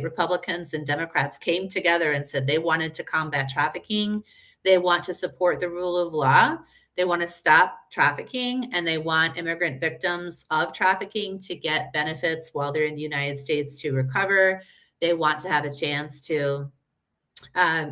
Republicans and Democrats came together and said they wanted to combat trafficking. They want to support the rule of law. They want to stop trafficking, and they want immigrant victims of trafficking to get benefits while they're in the United States to recover. They want to have a chance to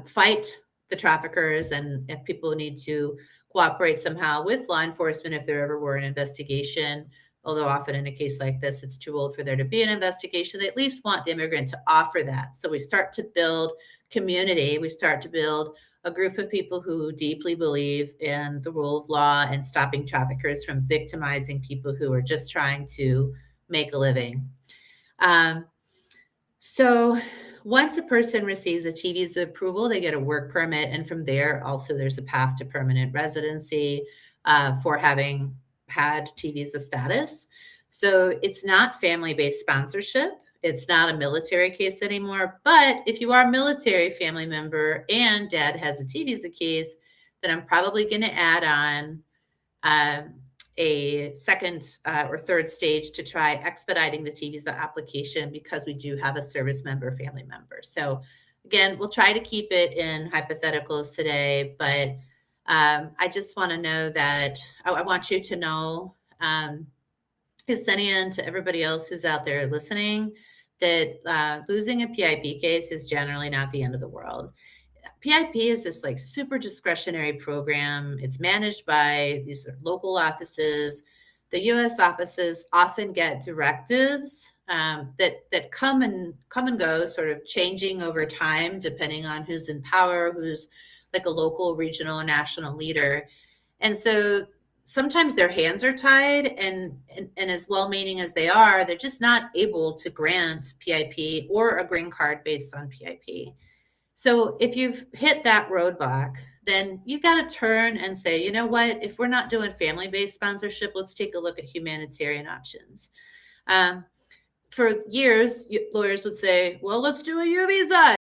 fight the traffickers, and if people need to cooperate somehow with law enforcement, if there ever were an investigation, although often in a case like this, it's too old for there to be an investigation, they at least want the immigrant to offer that. So we start to build community. We start to build a group of people who deeply believe in the rule of law and stopping traffickers from victimizing people who are just trying to make a living. So once a person receives a T visa approval, they get a work permit. And from there, also, there's a path to permanent residency for having had T visa status. So it's not family-based sponsorship. It's not a military case anymore. But if you are a military family member and dad has a T visa case, then I'm probably going to add on a second or third stage to try expediting the T visa application, because we do have a service member, family member. So again, we'll try to keep it in hypotheticals today, but I just want to know that I want you to know, Ksenia, and to everybody else who's out there listening, that losing a PIP case is generally not the end of the world. PIP is this like super discretionary program. It's managed by these local offices. The U.S. offices often get directives that come and go, sort of changing over time depending on who's in power, who's like a local, regional, or national leader. And so sometimes their hands are tied, and as well-meaning as they are, they're just not able to grant PIP or a green card based on PIP. So if you've hit that roadblock, then you've got to turn and say, you know what, if we're not doing family-based sponsorship, let's take a look at humanitarian options. For years, lawyers would say, well, let's do a U visa.